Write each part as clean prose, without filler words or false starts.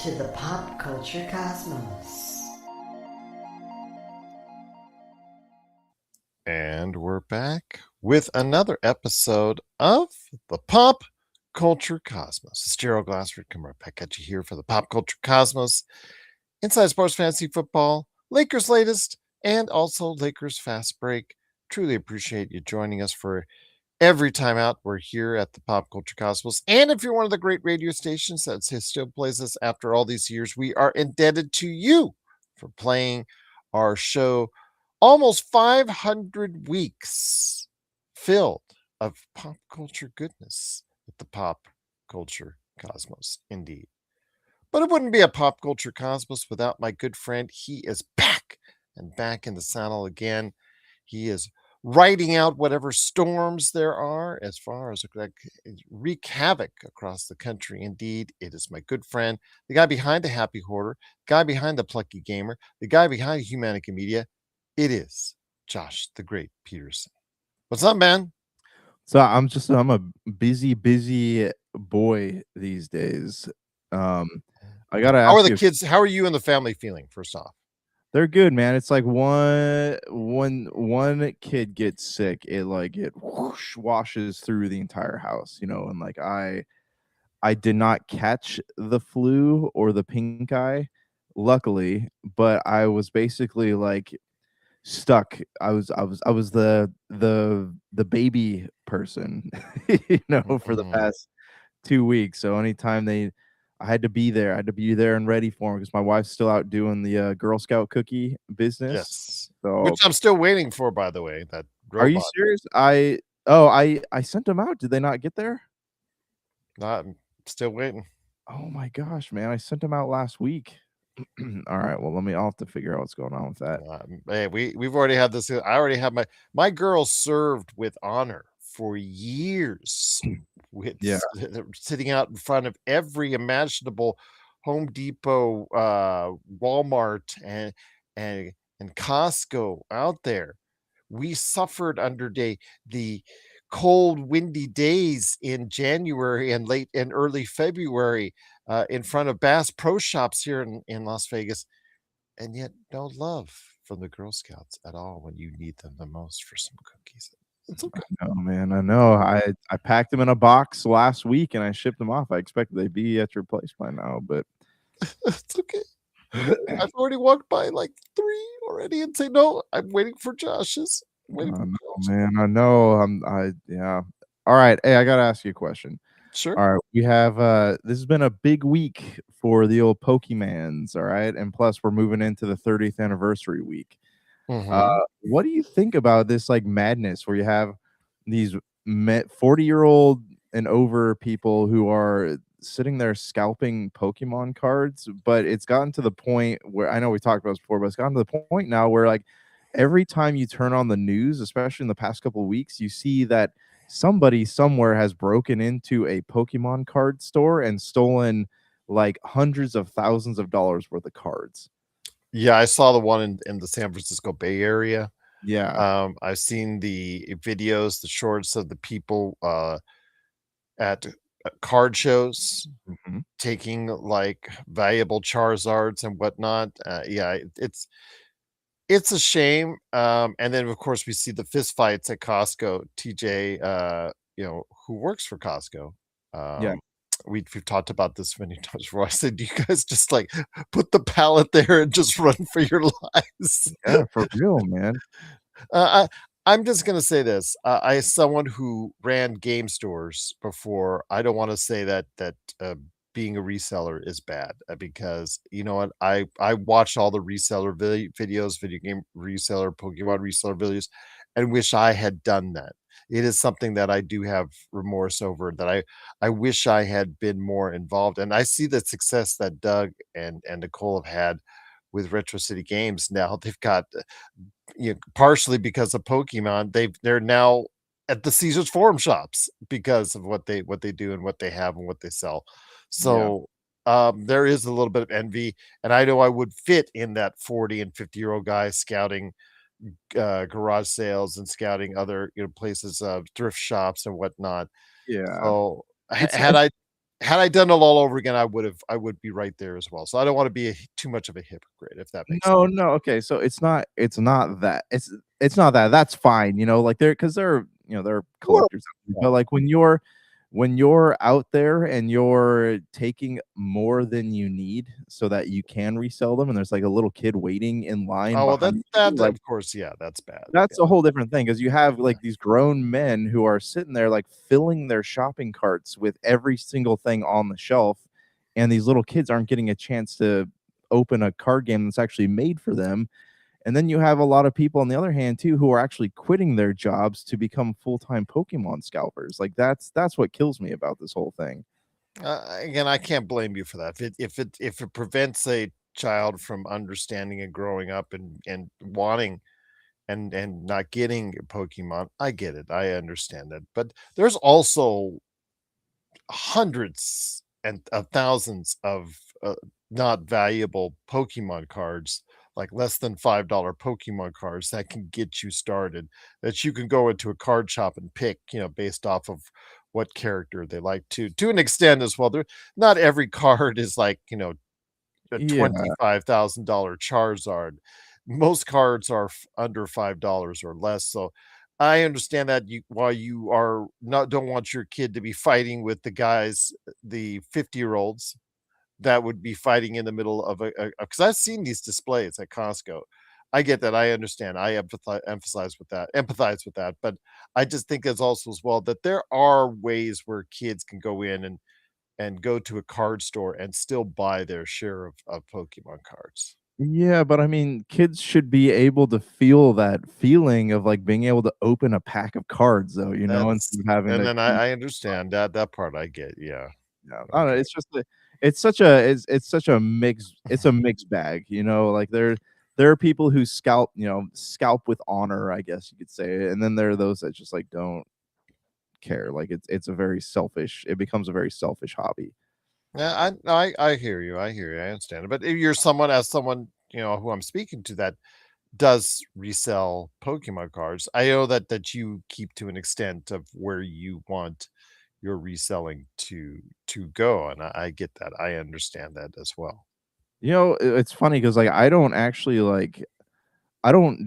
to the pop culture cosmos. And we're back with another episode of the Pop Culture Cosmos. It's Gerald Glassford coming right back at you here for the Pop Culture Cosmos, Inside Sports Fantasy Football, Lakers latest, and also Lakers Fast Break. Truly appreciate you joining us for every time out. We're here at the Pop Culture Cosmos. And if you're one of the great radio stations that still plays us after all these years, we are indebted to you for playing our show almost 500 weeks filled of pop culture goodness with the Pop Culture Cosmos, indeed. But it wouldn't be a Pop Culture Cosmos without my good friend. He is back and back in the saddle again. He is riding out whatever storms there are as far as like, wreak havoc across the country. Indeed, it is my good friend, the guy behind the Happy Hoarder, the guy behind the Plucky Gamer, the guy behind Humanica Media. It is Josh the Great Pederson. What's up, man? So I'm a busy boy these days. I gotta How are ask the you, kids? How are you and the family feeling? First off, they're good, man. It's like one kid gets sick, it whoosh, washes through the entire house, and like I did not catch the flu or the pink eye, luckily, but I was basically like stuck. I was the baby person, for the past 2 weeks. So anytime I had to be there. I had to be there and ready for them because my wife's still out doing the Girl Scout cookie business. yes, which So I'm still waiting for, by the way. That are you robot. serious? I sent them out. Did they not get there? I'm still waiting. Oh my gosh, man! I sent them out last week. All right. Well, I'll have to figure out what's going on with that. Hey, we've already had this. I already have my girl served with honor for years, with Yeah. sitting out in front of every imaginable Home Depot, Walmart, and and Costco out there. We suffered under the cold, windy days in January and late and early February in front of Bass Pro Shops here in Las Vegas, and yet no love from the Girl Scouts at all when you need them the most for some cookies. It's okay. Oh man, I know. I packed them in a box last week and I shipped them off. I expected they'd be at your place by now, but It's okay. I've already walked by like 3 already and say, "No, I'm waiting for Josh's. I'm waiting I for know, Josh." man. I know. Yeah. All right. Hey, I gotta ask you a question. Sure. All right, we have this has been a big week for the old Pokemans, all right? And plus we're moving into the 30th anniversary week. Mhm. What do you think about this like madness where you have these 40-year-old and over people who are sitting there scalping Pokemon cards, but it's gotten to the point where I know we talked about this before, but it's gotten to the point now where like every time you turn on the news, especially in the past couple of weeks, you see that somebody somewhere has broken into a Pokemon card store and stolen like hundreds of thousands of dollars worth of cards. Yeah, I saw the one in the San Francisco Bay Area. Yeah. I've seen the videos, the shorts of the people at card shows Mhm. taking like valuable Charizards and whatnot. Yeah, it's a shame. And then of course we see the fist fights at Costco. TJ, who works for Costco. Yeah. Um, we've talked about this many times before. I said, you guys just like put the pallet there and just run for your lives. Yeah, for real, man. I'm just gonna say this. As someone who ran game stores before, I don't want to say that being a reseller is bad, because you know what? I watch all the reseller videos, video game reseller, Pokemon reseller videos, and wish I had done that. It is something that I do have remorse over, that I wish I had been more involved. And I see the success that Doug and Nicole have had with Retro City Games. Now they've got, partially because of Pokemon, they're now at the Caesar's Forum shops because of what they do and what they have and what they sell. Yeah. So there is a little bit of envy, and I know I would fit in that 40 and 50-year-old guy scouting garage sales and scouting other places, thrift shops and whatnot. Yeah. So It's had I had I done it all over again, I would be right there as well. So I don't want to be too much of a hypocrite, if that makes sense. No, no, okay, so it's not that. It's not that. That's fine, like there because there are, there are Well, collectors out there, but like when you're out there and you're taking more than you need so that you can resell them and there's like a little kid waiting in line oh well, behind you, that like of course, yeah, that's bad. that's Yeah. a whole different thing because you have like these grown men who are sitting there like filling their shopping carts with every single thing on the shelf, and these little kids aren't getting a chance to open a card game that's actually made for them. And then you have a lot of people on the other hand too who are actually quitting their jobs to become full-time Pokemon scalpers. Like that's what kills me about this whole thing. Again, I can't blame you for that. If it prevents a child from understanding and growing up and wanting and not getting Pokemon, I get it. I understand that. But there's also hundreds and of thousands of not valuable Pokemon cards, like less than $5 Pokemon cards that can get you started, that you can go into a card shop and pick, based off of what character they like to an extent as well. There, not every card is like, a Yeah. $25,000 Charizard. Most cards are under $5 or less. So I understand that while you are not don't want your kid to be fighting with the guys, the 50-year-olds that would be fighting in the middle of because I've seen these displays at Costco. I get that. I understand. I empathize with that. But I just think as also as well that there are ways where kids can go in and go to a card store and still buy their share of Pokemon cards. Yeah, but I mean, kids should be able to feel that feeling of like being able to open a pack of cards though, That's instead of having and to then keep. I understand that part I get, yeah. Yeah, I don't know, Okay. it's just it's such a mixed bag, like there are people who scalp with honor, I guess you could say, and then there are those that just like don't care. Like it becomes a very selfish hobby. Yeah, I hear you, I hear you, I understand. But if you're someone as someone, who I'm speaking to that does resell Pokemon cards, I know that you keep to an extent of where you want your reselling to go, and I get that. I understand that as well. It's funny because like I don't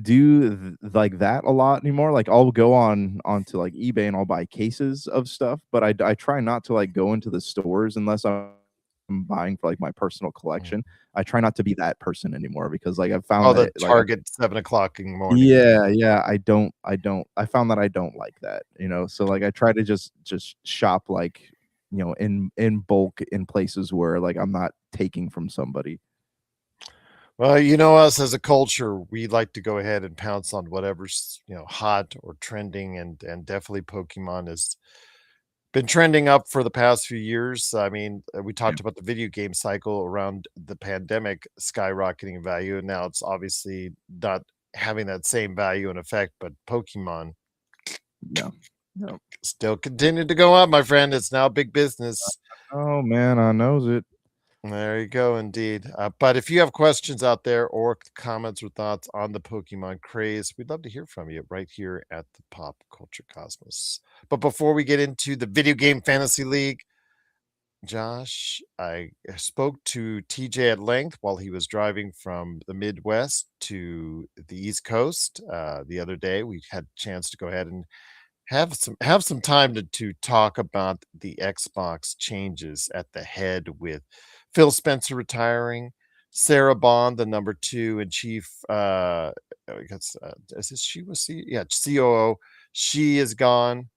do like that a lot anymore. Like I'll go onto like eBay and I'll buy cases of stuff, but I try not to like go into the stores unless I'm buying for like my personal Mm. collection. I try not to be that person anymore because like I've Oh, found that the Target 7 o'clock in the morning. yeah, I found that I don't like that, so like I try to just shop like, in bulk in places where like I'm not taking from somebody. Well, you know us as a culture, we like to go ahead and pounce on whatever's, hot or trending, and definitely Pokemon has been trending up for the past few years. I mean, we Yeah. talked about the video game cycle around the pandemic skyrocketing in value, and now it's obviously not having that same value and effect, but Pokemon Yeah. Yeah. still continued to go up, my friend. It's now big business. Oh man, I knows it. There you go, indeed. But if you have questions out there or comments or thoughts on the Pokemon craze, we'd love to hear from you right here at the Pop Culture Cosmos. But before we get into the Video Game Fantasy League, Josh, I spoke to TJ at length while he was driving from the Midwest to the East Coast the other day. We had a chance to go ahead and have some time to talk about the Xbox changes at the head with Phil Spencer retiring, Sarah Bond, the number two and chief I guess is this she was yeah, COO. She is gone.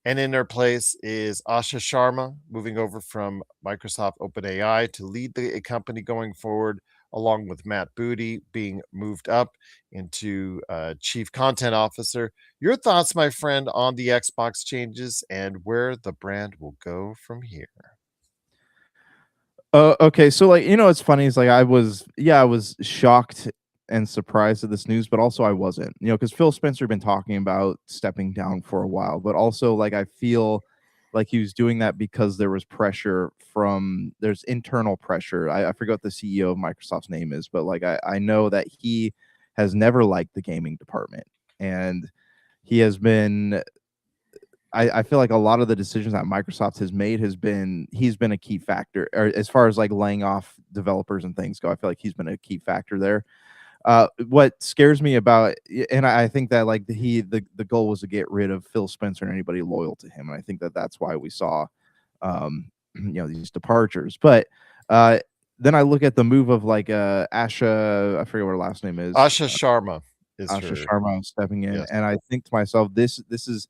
And in her place is Asha Sharma, moving over from Microsoft OpenAI to lead the company going forward, along with Matt Booty being moved up into Chief Content Officer. Your thoughts, my friend, on the Xbox changes and where the brand will go from here? Okay, so like what's funny is like I was shocked and surprised at this news, but also I wasn't, because Phil Spencer had been talking about stepping down for a while, but also like I feel like he was doing that because there was there's internal pressure. I forget what the CEO of Microsoft's name is, but like I know that he has never liked the gaming department, and he has been I feel like a lot of the decisions that Microsoft has made he's been a key factor, or as far as like laying off developers and things go. I feel like he's been a key factor there. What scares me about, and I think that like the goal was to get rid of Phil Spencer and anybody loyal to him, and I think that that's why we saw, these departures. But then I look at the move of like Asha, I forget what her last name is, Asha Sharma is Asha her. Sharma stepping in, Yes. and I think to myself, this is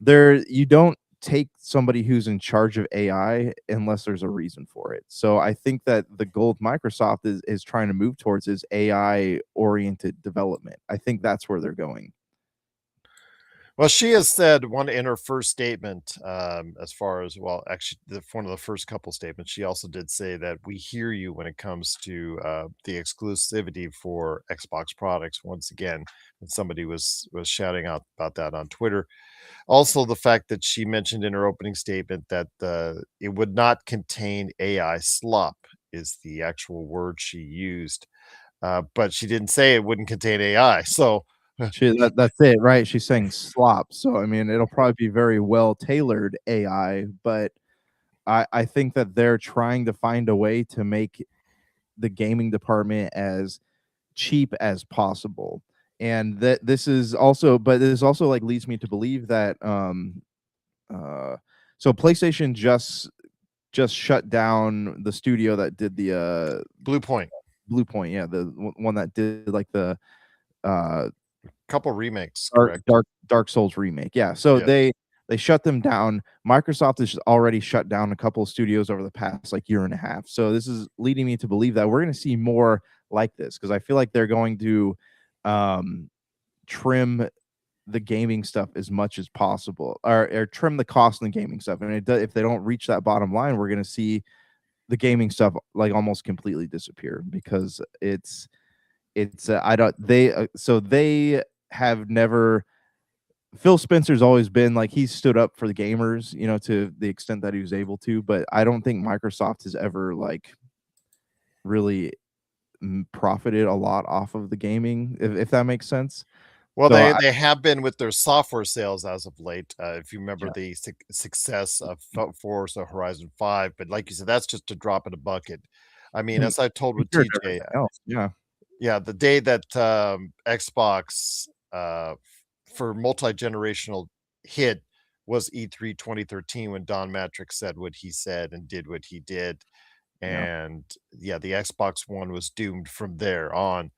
there. You don't take somebody who's in charge of AI unless there's a reason for it. So I think that the goal Microsoft is trying to move towards is AI oriented development. I think that's where they're going. Well, she has said one in her first statement, as far as, well, actually, one of the first couple statements, she also did say that we hear you when it comes to the exclusivity for Xbox products. Once again, when somebody was shouting out about that on Twitter. Also, the fact that she mentioned in her opening statement that it would not contain AI slop is the actual word she used, but she didn't say it wouldn't contain AI. So That's it, right? She's saying slop. So I mean, it'll probably be very well tailored AI, but I think that they're trying to find a way to make the gaming department as cheap as possible. And that this is also, but this also like leads me to believe that so PlayStation just shut down the studio that did the Blue Point, yeah, the one that did like the uh couple remakes, correct? Dark Souls remake. Yeah. So Yes. they shut them down. Microsoft has already shut down a couple of studios over the past like year and a half. So this is leading me to believe that we're going to see more like this, because I feel like they're going to trim the gaming stuff as much as possible, or trim the cost in the gaming stuff. And if they don't reach that bottom line, we're going to see the gaming stuff like almost completely disappear, because it's I don't they so they have never. Phil Spencer's always been like, he stood up for the gamers, to the extent that he was able to, but I don't think Microsoft has ever like really profited a lot off of the gaming, if that makes sense. Well, So I they have been with their software sales as of late. If you remember yeah, the success of Forza Horizon 5, but like you said, that's just a drop in a bucket. I mean, as I told with compared to TJ, everything else, yeah. yeah, the day that Xbox for multi-generational hit was E3 2013, when Don Matrick said what he said and did what he did. Yeah. And yeah, the Xbox One was doomed from there on.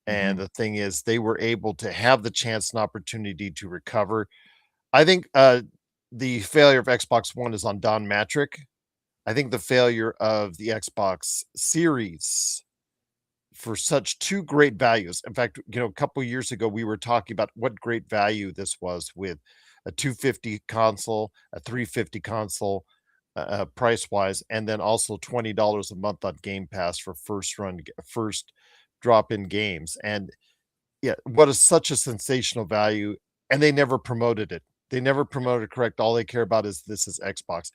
And Mhm. the thing is, they were able to have the chance and opportunity to recover. I think the failure of Xbox One is on Don Matrick. I think the failure of the Xbox Series, for such two great values. In fact, a couple years ago, we were talking about what great value this was, with a 250 console, a 350 console, price wise, and then also $20 a month on Game Pass for first drop in games. And yeah, what is such a sensational value, and they never promoted it. They never promoted, correct. All they care about is this is Xbox.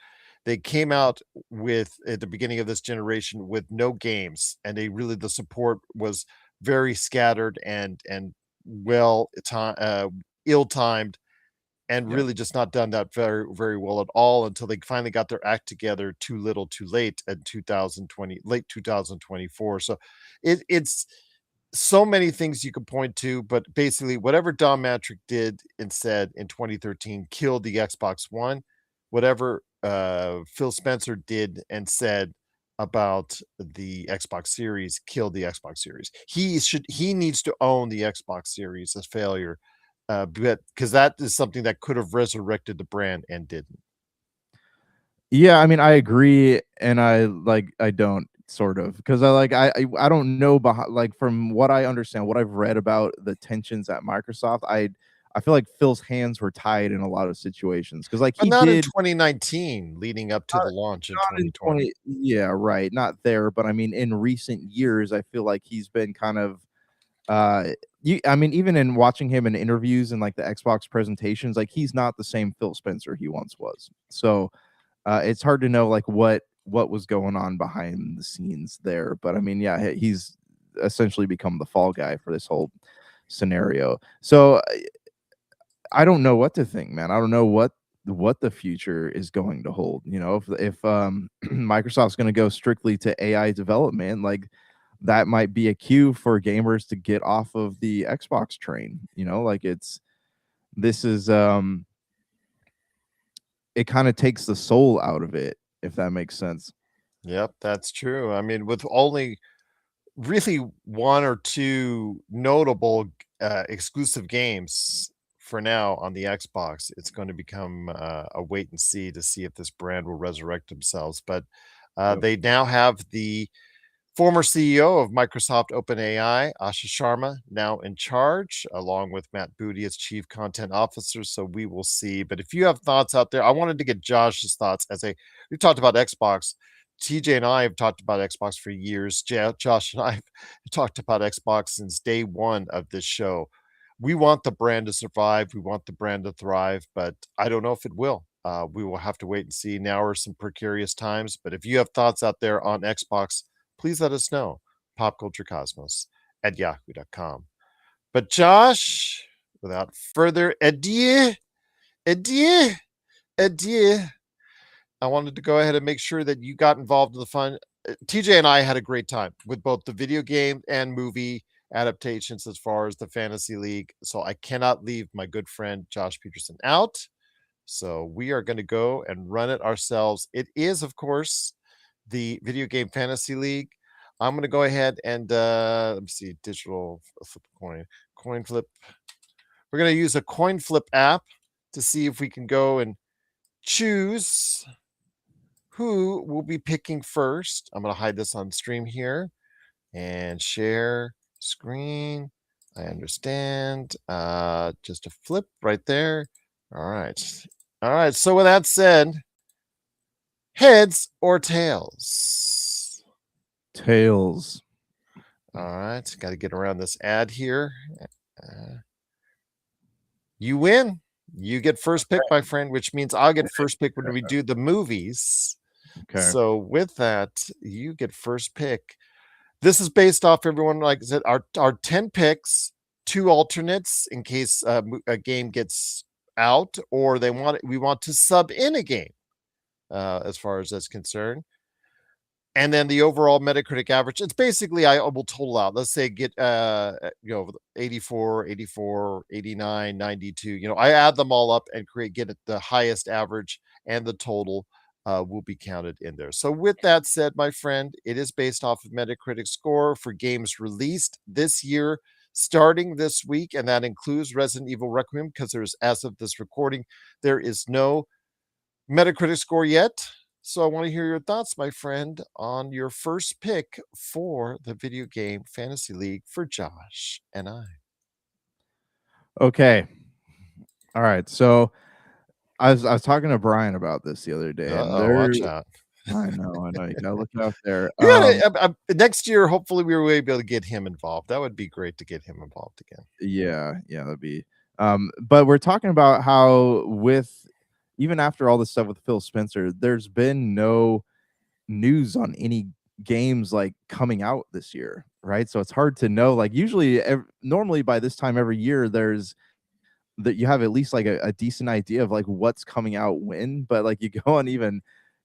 They came out with, at the beginning of this generation, with no games, and the support was very scattered and well ill-timed, and Yeah. really just not done that very, very well at all, until they finally got their act together too little too late in 2020, late 2024. So it's so many things you could point to, but basically, whatever Don Matrick did and said in 2013 killed the Xbox One. Whatever Phil Spencer did and said about the Xbox Series killed the Xbox Series. He needs to own the Xbox Series as failure, because that is something that could have resurrected the brand and didn't. Yeah, I mean, I agree, and I don't, sort of, because I don't know behind, like, from what I understand, what I've read about the tensions at Microsoft, I feel like Phil's hands were tied in a lot of situations, because like But he not in did 2019, leading up to the launch in not in 2020. yeah, right, not there, but I mean in recent years, I feel like he's been kind of I mean, even in watching him in interviews and like the Xbox presentations, like he's not the same Phil Spencer he once was. So it's hard to know like what was going on behind the scenes there. But I mean, yeah, he's essentially become the fall guy for this whole scenario. So I don't know what to think, man. I don't know what the future is going to hold. You know, if Microsoft's going to go strictly to AI development, like that might be a cue for gamers to get off of the Xbox train. You know, like this is it kind of takes the soul out of it, if that makes sense. Yep, that's true. I mean, with only really one or two notable exclusive games for now on the Xbox, it's going to become a wait and see if this brand will resurrect themselves. But Yep. they now have the former CEO of Microsoft OpenAI, Asha Sharma, now in charge, along with Matt Booty as Chief Content Officer. So we will see. But if you have thoughts out there, I wanted to get Josh's thoughts we talked about Xbox. TJ and I have talked about Xbox for years. Josh and I have talked about Xbox since day one of this show. We want the brand to survive. We want the brand to thrive, but I don't know if it will. We will have to wait and see. Now are some precarious times, but if you have thoughts out there on Xbox, please let us know. Popculturecosmos at yahoo.com. But Josh, without further ado, ado, ado, I wanted to go ahead and make sure that you got involved in the fun. TJ and I had a great time with both the video game and movie adaptations as far as the fantasy league. So I cannot leave my good friend Josh Pederson out. So we are going to go and run it ourselves. It is, of course, the video game fantasy league. I'm going to go ahead and let me see, digital flip coin flip. We're going to use a coin flip app to see if we can go and choose who we'll be picking first. I'm going to hide this on stream here and share screen. I understand. Just a flip right there. All right. All right. So with that said, heads or tails? Tails. All right. Got to get around this ad here. You win. You get first pick, my friend, which means I'll get first pick when we do the movies. Okay. So with that, you get first pick. This is based off everyone, like I said, our 10 picks, 2 alternates in case a game gets out or we want to sub in a game as far as that's concerned. And then the overall Metacritic average, it's basically, I will total out. Let's say get, 84, 84, 89, 92. I add them all up and get it the highest average, and the total will be counted in there. So with that said, my friend, it is based off of Metacritic score for games released this year, starting this week. And that includes Resident Evil Requiem, because as of this recording, there is no Metacritic score yet. So I want to hear your thoughts, my friend, on your first pick for the video game fantasy league for Josh and I. Okay. All right. So I was talking to Brian about this the other day, and Watch out. I know, you gotta look out there. Next year, hopefully we will be able to get him involved. That would be great to get him involved again. Yeah, that'd be. But we're talking about how even after all this stuff with Phil Spencer, there's been no news on any games like coming out this year, right? So it's hard to know. Like usually, normally by this time every year, there's that you have at least like a decent idea of like what's coming out when. But like you go on even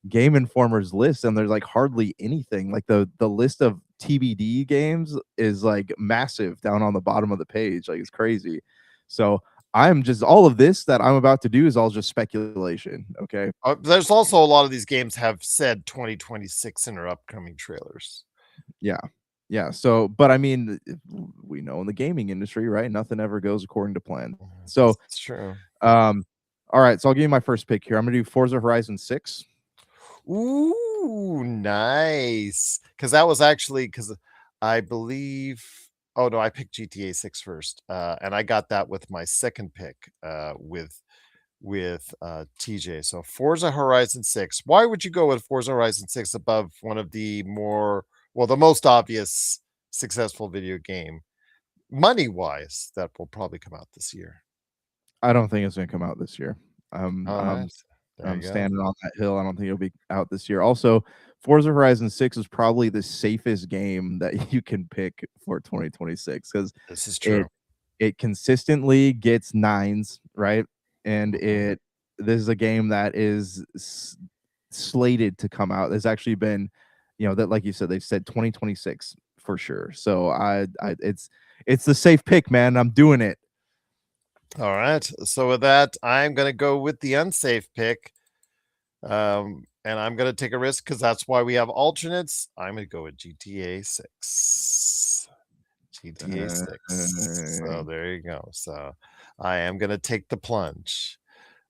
Game Informer's list, and there's like hardly anything. Like the list of TBD games is like massive down on the bottom of the page. Like it's crazy. So I'm just all of this that I'm about to do is all just speculation. Okay. There's also a lot of these games have said 2026 in their upcoming trailers. Yeah. So, but I mean, we know in the gaming industry, right? Nothing ever goes according to plan. So it's true. All right. So I'll give you my first pick here. I'm gonna do Forza Horizon 6. Ooh, nice. Because that was actually I believe. Oh no, I picked GTA 6 first, and I got that with my second pick with TJ. So Forza Horizon 6. Why would you go with Forza Horizon 6 above one of the the most obvious successful video game money wise that will probably come out this year? I don't think it's gonna come out this year. All right. I'm standing on that hill. I don't think it'll be out this year. Also, Forza Horizon 6 is probably the safest game that you can pick for 2026 because this is true. It consistently gets 9s, right? And this is a game that is slated to come out. There's actually been, that like you said, they've said 2026 for sure. So it's the safe pick, man. I'm doing it. All right. So with that, I'm going to go with the unsafe pick. And I'm going to take a risk because that's why we have alternates. I'm going to go with GTA 6. GTA 6. So there you go. So I am going to take the plunge.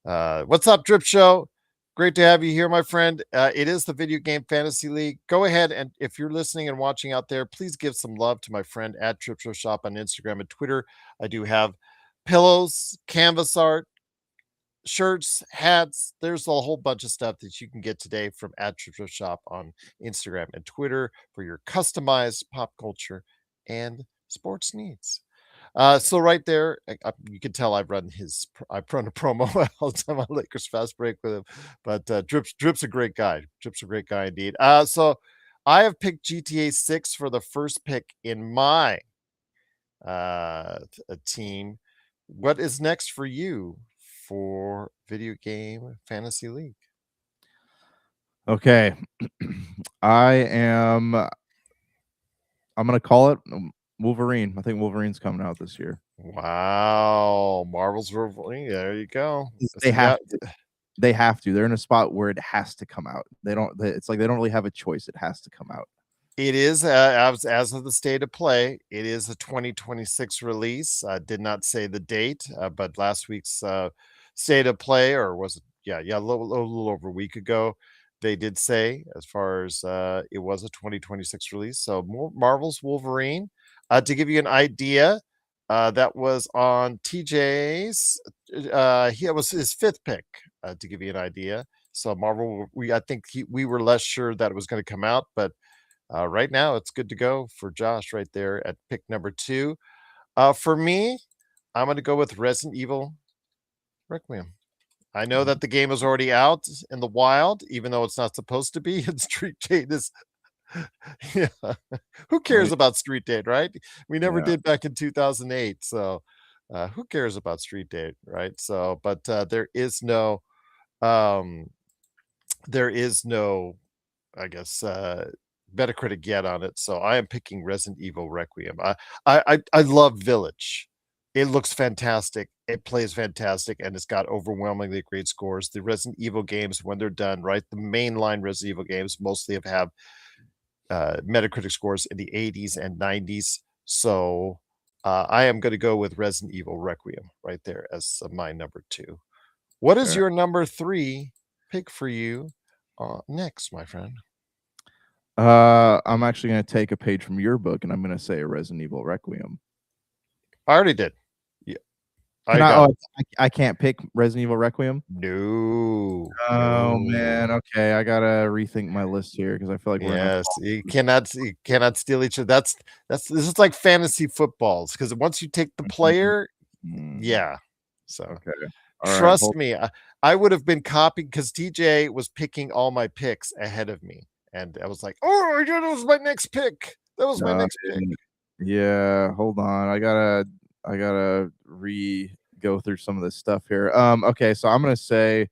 What's up, Drip Show? Great to have you here, my friend. It is the Video Game Fantasy League. Go ahead and if you're listening and watching out there, please give some love to my friend at Drip Show Shop on Instagram and Twitter. I do have pillows, canvas art, shirts, hats. There's a whole bunch of stuff that you can get today from at Drip Show Shop on Instagram and Twitter for your customized pop culture and sports needs. So right there, you can tell I've run a promo all the time on Lakers Fast Break with him, but Drip's a great guy. Drip's a great guy indeed. So I have picked GTA 6 for the first pick in my team. What is next for you for Video Game Fantasy League? Okay. I'm gonna call it Wolverine. I think Wolverine's coming out this year. Wow, Marvel's Wolverine. There you go. They have to. They have to. They're in a spot where it has to come out. It's like they don't really have a choice. It has to come out. It is as of the state of play. It is a 2026 release. I did not say the date, but last week's state of play, or was it? Yeah, a little over a week ago, they did say as far as it was a 2026 release. So Marvel's Wolverine. To give you an idea, that was on TJ's. He was his fifth pick. To give you an idea, so Marvel. I think we were less sure that it was going to come out, but. Right now, it's good to go for Josh right there at pick number 2. For me, I'm going to go with Resident Evil Requiem. I know that the game is already out in the wild, even though it's not supposed to be. And Street Date is, yeah. Who cares about Street Date, right? We never did back in 2008. So, who cares about Street Date, right? So, but there is no, I guess, Metacritic yet on it, so I am picking Resident Evil Requiem. I love Village. It looks fantastic. It plays fantastic, and it's got overwhelmingly great scores. The Resident Evil games, when they're done right, the mainline Resident Evil games mostly have Metacritic scores in the 80s and 90s. So I am going to go with Resident Evil Requiem right there as my number 2. What is your number 3 pick for you next, my friend? I'm actually going to take a page from your book, and I'm going to say Resident Evil Requiem. I already did. Yeah, I can't pick Resident Evil Requiem. No. Oh man. Okay, I gotta rethink my list here because I feel like you cannot steal each other. This is like fantasy footballs because once you take the player, yeah. So okay. Trust me, I would have been copying because TJ was picking all my picks ahead of me. And I was like, oh, that was my next pick. That was my next pick. Yeah, hold on. I gotta go through some of this stuff here. Okay, so I'm gonna say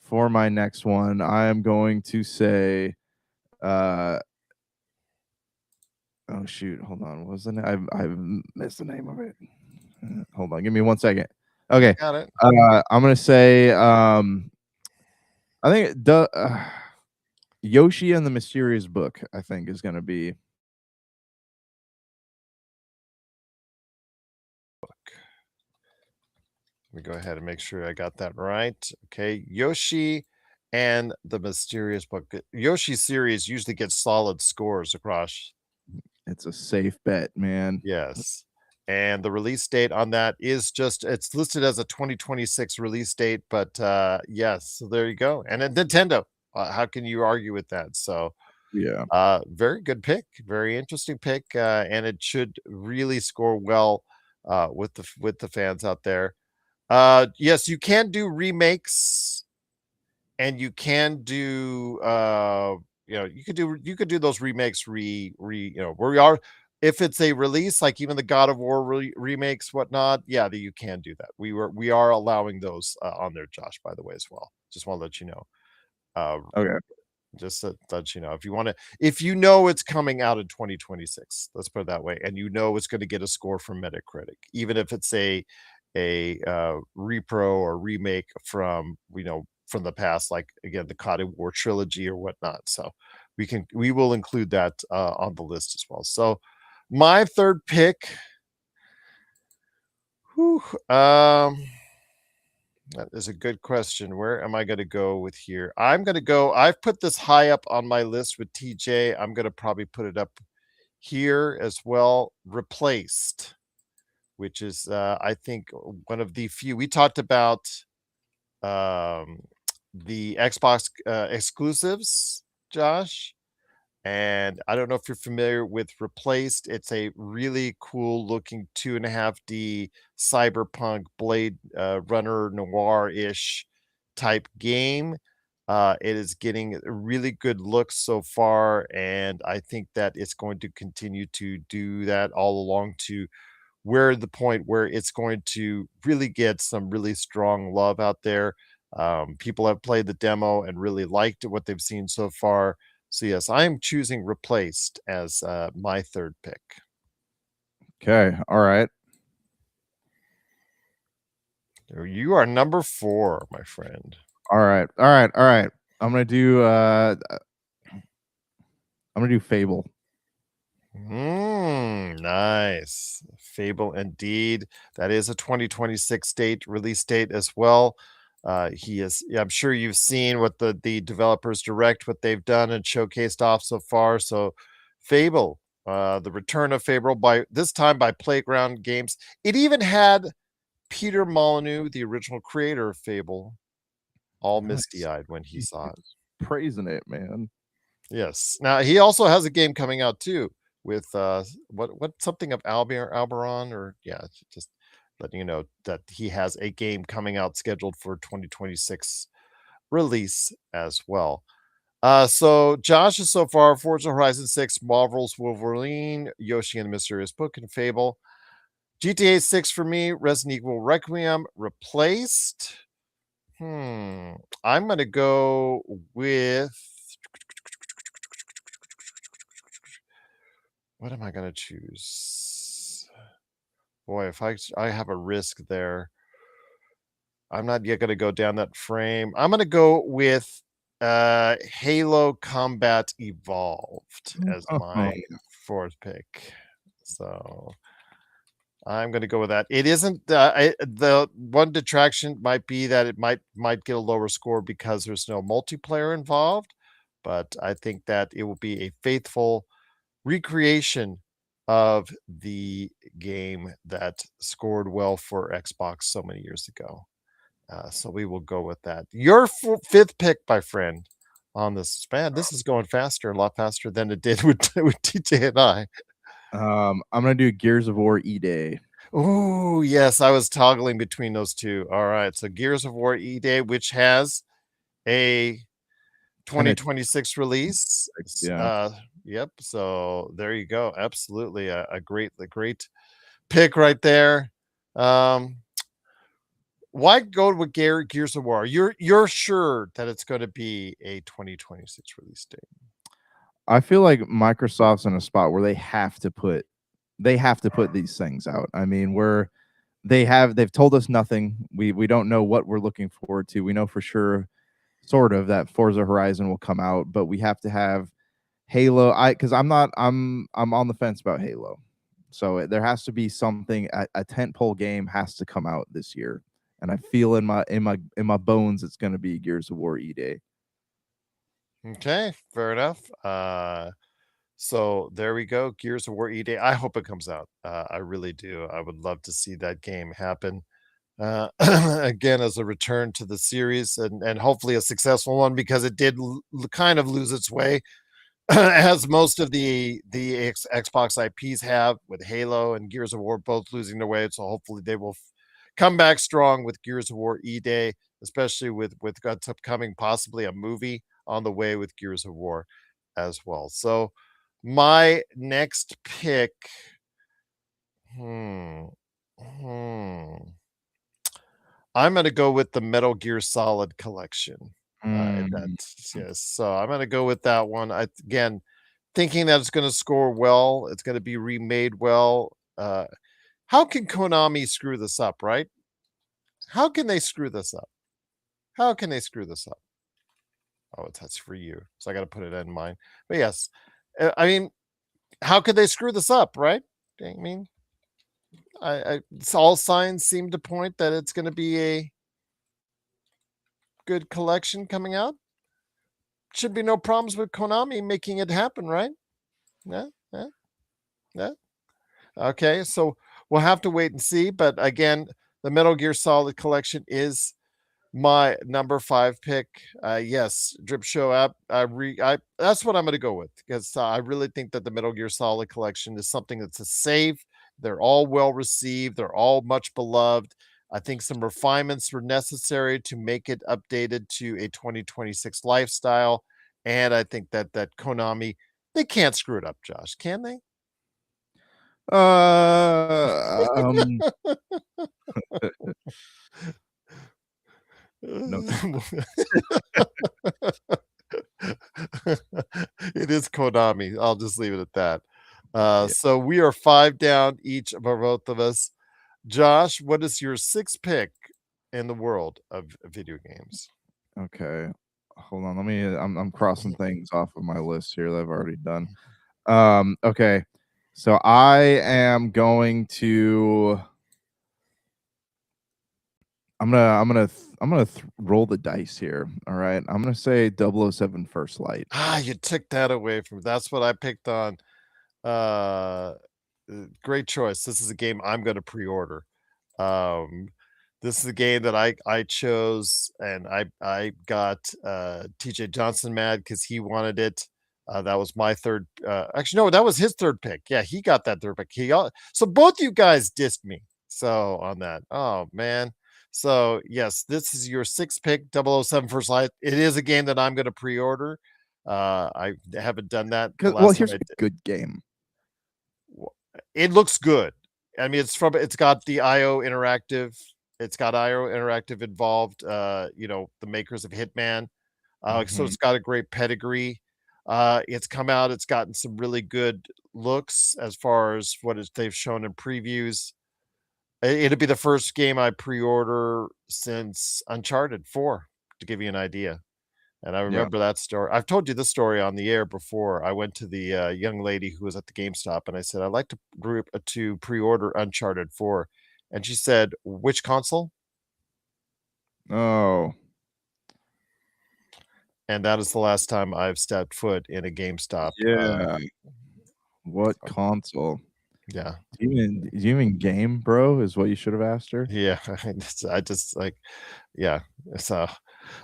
for my next one, I am going to say oh shoot, hold on. What was the name? I've missed the name of it. Hold on, give me 1 second. Okay. Got it. I'm gonna say I think Yoshi and the Mysterious Book, I think, is going to be. Let me go ahead and make sure I got that right. Okay. Yoshi and the Mysterious Book. Yoshi series usually gets solid scores across. It's a safe bet, man. Yes. And the release date on that is it's listed as a 2026 release date, but yes, so there you go. And then Nintendo. How can you argue with that? So, yeah, very good pick, very interesting pick, and it should really score well with the fans out there. Yes, you can do remakes, and you can do you could do those remakes where we are. if it's a release, like even the God of War remakes, whatnot, yeah, that you can do that. We are allowing those on there, Josh. By the way, as well. Just want to let you know. Uh, Okay. just to let you know, if you want to, if you know it's coming out in 2026, let's put it that way, and you know it's going to get a score from Metacritic, even if it's a repro or remake from from the past, like again the God of War trilogy or whatnot. So we will include that on the list as well. So my third pick, whew, that is a good question. Where am I going to go with here? I'm going to go. I've put this high up on my list with TJ. I'm going to probably put it up here as well. Replaced, which is I think one of the few we talked about um, the Xbox exclusives, Josh. And I don't know if you're familiar with Replaced. It's a really cool looking 2.5D cyberpunk Blade Runner noir-ish type game. It is getting a really good looks so far, and I think that it's going to continue to do that all along to where the point where it's going to really get some really strong love out there. People have played the demo and really liked what they've seen so far. So yes, I am choosing Replaced as my third pick. Okay. All right. You are number 4, my friend. All right. All right. All right. I'm gonna do Fable. Nice. Fable indeed. That is a 2026 release date as well. I'm sure you've seen what the developers direct, what they've done and showcased off so far. So Fable, the return of Fable by this time by Playground Games. It even had Peter Molyneux, the original creator of Fable, all Nice. misty-eyed when he saw it. Praising it, man. Yes. Now he also has a game coming out too with what something of Alberon, or yeah, just letting you know that he has a game coming out scheduled for 2026 release as well. So Josh is so far Forza Horizon 6, Marvel's Wolverine, Yoshi and the Mysterious Book, and Fable. GTA 6 for me, Resident Evil Requiem, Replaced. I'm gonna go with what am I gonna choose? Boy, if I have a risk there. I'm not yet gonna go down that frame. I'm gonna go with Halo Combat Evolved as my fourth pick. So I'm gonna go with that. It isn't the one detraction might be that it might get a lower score because there's no multiplayer involved, but I think that it will be a faithful recreation of the game that scored well for Xbox so many years ago. So we will go with that. Your fifth pick, my friend, on this span. This is going faster, a lot faster than it did with TJ and I. I'm gonna do Gears of War E-Day. Oh, yes, I was toggling between those two. All right, so Gears of War E-Day, which has a 2026 release. Yeah. Yep. So there you go. Absolutely, a great pick right there. Why go with Gears of War? You're sure that it's going to be a 2026 release date? I feel like Microsoft's in a spot where they have to put these things out. I mean, they've told us nothing. We don't know what we're looking forward to. We know for sure sort of that Forza Horizon will come out, but we have to have Halo. Because I'm on the fence about Halo. So there has to be something. A tentpole game has to come out this year, and I feel in my bones it's going to be Gears of War E-Day. Okay, fair enough. So there we go. Gears of War E-Day. I hope it comes out. I really do. I would love to see that game happen. Again, as a return to the series and hopefully a successful one, because it did kind of lose its way as most of the Xbox IPs have, with Halo and Gears of War both losing their way. So hopefully they will come back strong with Gears of War E-Day, especially with what's upcoming, possibly a movie on the way with Gears of War as well. So My next pick. Hmm. I'm going to go with the Metal Gear Solid collection. Mm, That's yes. So I'm going to go with that one. Again, thinking that it's going to score well. It's going to be remade well. How can Konami screw this up? Right? How can they screw this up? How can they screw this up? Oh, that's for you. So I got to put it in mine. But yes, I mean, how could they screw this up? Right? I mean, all signs seem to point that it's going to be a good collection coming out. Should be no problems with Konami making it happen, right? Yeah, yeah, yeah. Okay, so we'll have to wait and see. But again, the Metal Gear Solid collection is my number 5 pick. Yes, Drip Show app. That's what I'm going to go with because I really think that the Metal Gear Solid collection is something that's a save. They're all well received. They're all much beloved. I think some refinements were necessary to make it updated to a 2026 lifestyle, and I think that Konami they can't screw it up, Josh, can they? uh, um, no. It is Konami. I'll just leave it at that. Yeah. So we are 5 down each of both of us. Josh, what is your 6th pick in the world of video games? Okay. Hold on. I'm crossing things off of my list here that I've already done. Okay. So I am going to roll the dice here. All right. I'm gonna say 007 First Light. You took that away from me. That's what I picked on. Uh, Great choice. This is a game I'm going to pre-order. Um, this is a game that I chose, and I got TJ Johnson mad because he wanted it. That was my third. Actually, no, that was his third pick. Yeah, he got that third pick. So both you guys dissed me. So on that, oh man. So yes, this is your 6th pick, 007 First Light. It is a game that I'm going to pre-order. I haven't done that. The Well, last time here's I a did, good game. it looks good. I mean, it's got the IO Interactive. It's got IO Interactive involved. The makers of Hitman. So Mhm. it's got a great pedigree. It's come out. It's gotten some really good looks as far as they've shown in previews. It'll be the first game I pre-order since Uncharted 4, to give you an idea. And I Yeah. remember that story. I've told you this story on the air before. I went to the young lady who was at the GameStop, and I said, "I'd like to pre-order Uncharted 4." And she said, "Which console?" Oh, And that is the last time I've stepped foot in a GameStop. yeah. What So, console? yeah, Do you even game, bro? Is what you should have asked her. yeah. I just like, yeah. So,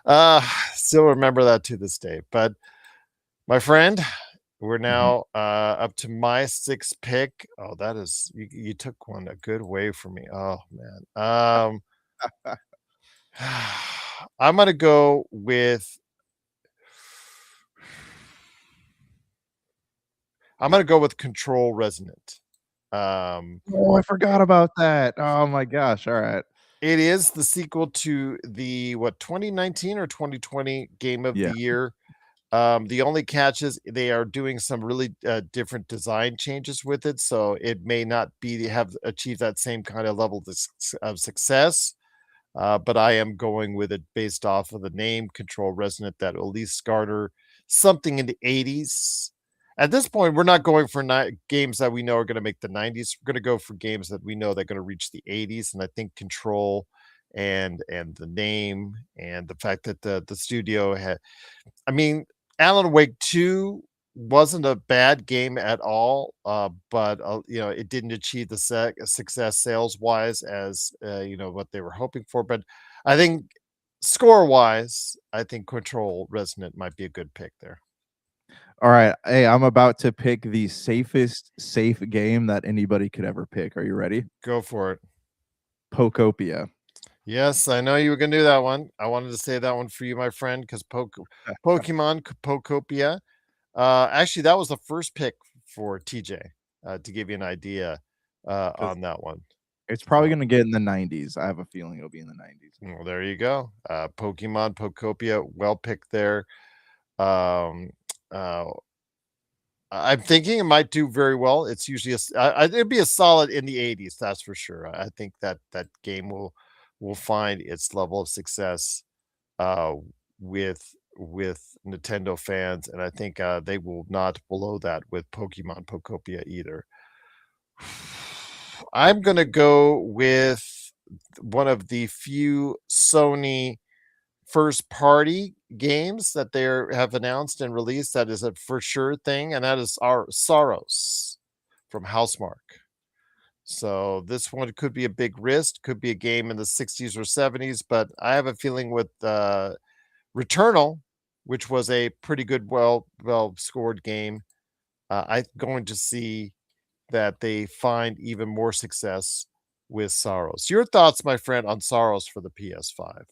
uh, still remember that to this day. But my friend, we're Mhm. now up to my 6th pick. Oh, that is you took one a good way from me. Oh man. I'm gonna go with Control Resonant. Um, Oh, I forgot about that. Oh my gosh. All right. it is the sequel to the 2019 or 2020 Game of the Yeah. Year. The only catch is they are doing some really different design changes with it, so it may not have achieved that same kind of level of success. But I am going with it based off of the name Control Resonant that will at least garner something in the 80s. At this point, we're not going for games that we know are going to make the 90s. We're going to go for games that we know they're going to reach the 80s. And I think Control and the name and the fact that the studio had, I mean, Alan Wake 2 wasn't a bad game at all, but it didn't achieve the success sales wise as what they were hoping for. But I think score wise, I think Control Resonant might be a good pick there. All right. Hey, I'm about to pick the safest safe game that anybody could ever pick. Are you ready? Go for it. Pokopia. Yes, I know you were going to do that one. I wanted to say that one for you, my friend, because Pokemon Pokopia. Actually, that was the first pick for TJ to give you an idea on that one. It's probably going to get in the 90s. I have a feeling it'll be in the 90s. Well, there you go. Pokemon Pokopia, well picked there. Um, uh, I'm thinking it might do very well. It's usually it'd be a solid in the 80s, that's for sure. I think that that game will find its level of success uh, with Nintendo fans, and I think they will not below that with Pokemon Pokopia either. I'm gonna go with one of the few Sony first party games that they have announced and released that is a for sure thing, and that is our Soros from Housemarque. So this one could be a big risk, could be a game in the 60s or 70s, but I have a feeling with Returnal, which was a pretty good, well scored game, I'm going to see that they find even more success with Soros. Your thoughts, my friend, on Soros for the PS5?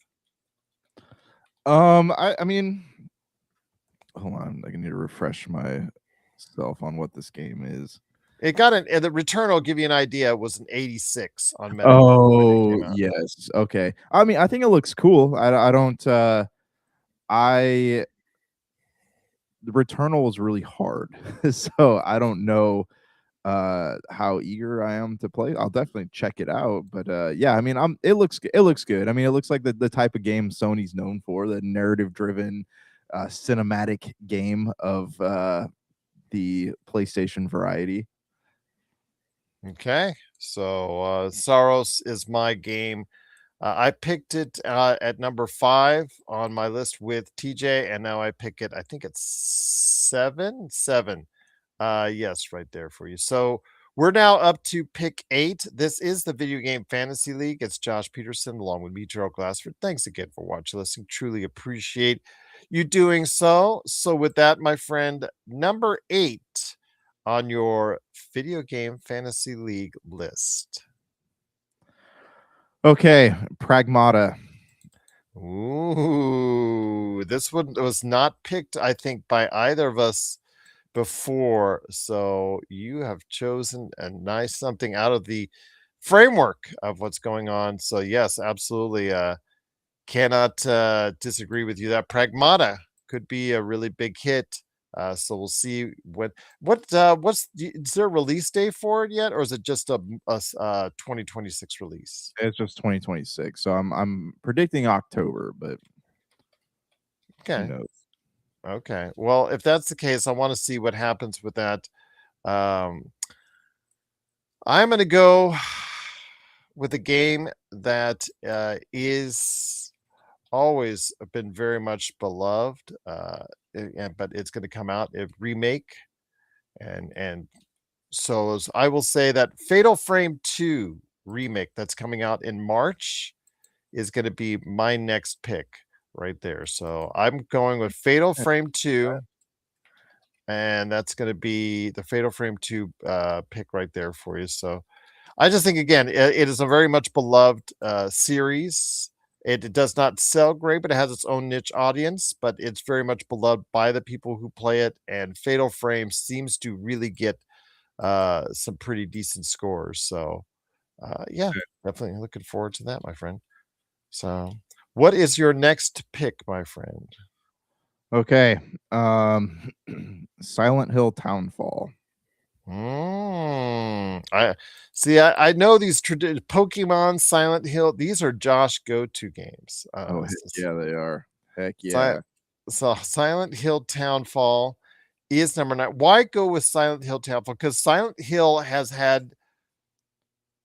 I mean, hold on, I need to refresh myself on what this game is. It got an the return will give you an idea. It was an 86 on Metacritic when it Oh, came out. yes. Okay. I mean, I think it looks cool. I don't I the Returnal was really hard. So I don't know how eager I am to play. I'll definitely check it out. But yeah, I mean, it looks good. I mean, it looks like the type of game Sony's known for, the narrative driven cinematic game of the PlayStation variety. Okay, so Soros is my game. I picked it at number 5 on my list with TJ, and now I pick it. I think it's 7. Yes, right there for you. So we're now up to pick 8. This is the Video Game Fantasy League. It's Josh Pederson along with me, Gerald Glassford. Thanks again for watching, listening. Truly appreciate you doing so. So with that, my friend, number 8 on your Video Game Fantasy League list. Okay, Pragmata. Ooh, this one was not picked, I think, by either of us before. So you have chosen a nice something out of the framework of what's going on. So yes, absolutely. Cannot disagree with you. That Pragmata could be a really big hit. So we'll see what's is there a release day for it yet, or is it just a 2026 release? It's just 2026. So I'm predicting October, but who Okay. knows? Okay. Well, if that's the case, I want to see what happens with that. Um, I'm going to go with a game that is always been very much beloved, but it's going to come out a remake, and so I will say that Fatal Frame 2 remake that's coming out in March is going to be my next pick right there. So I'm going with Fatal Frame 2. And that's going to be the Fatal Frame 2 pick right there for you. So I just think, again, it is a very much beloved series. It does not sell great, but it has its own niche audience, but it's very much beloved by the people who play it. And Fatal Frame seems to really get some pretty decent scores. So, yeah, definitely looking forward to that, my friend. So, what is your next pick, my friend? Okay. Silent Hill Townfall. I see. I know these Pokemon, Silent Hill. These are Josh go-to games. Oh, heck yeah, they are. Heck Si- yeah. so Silent Hill Townfall is number 9. Why go with Silent Hill Townfall? Because Silent Hill has had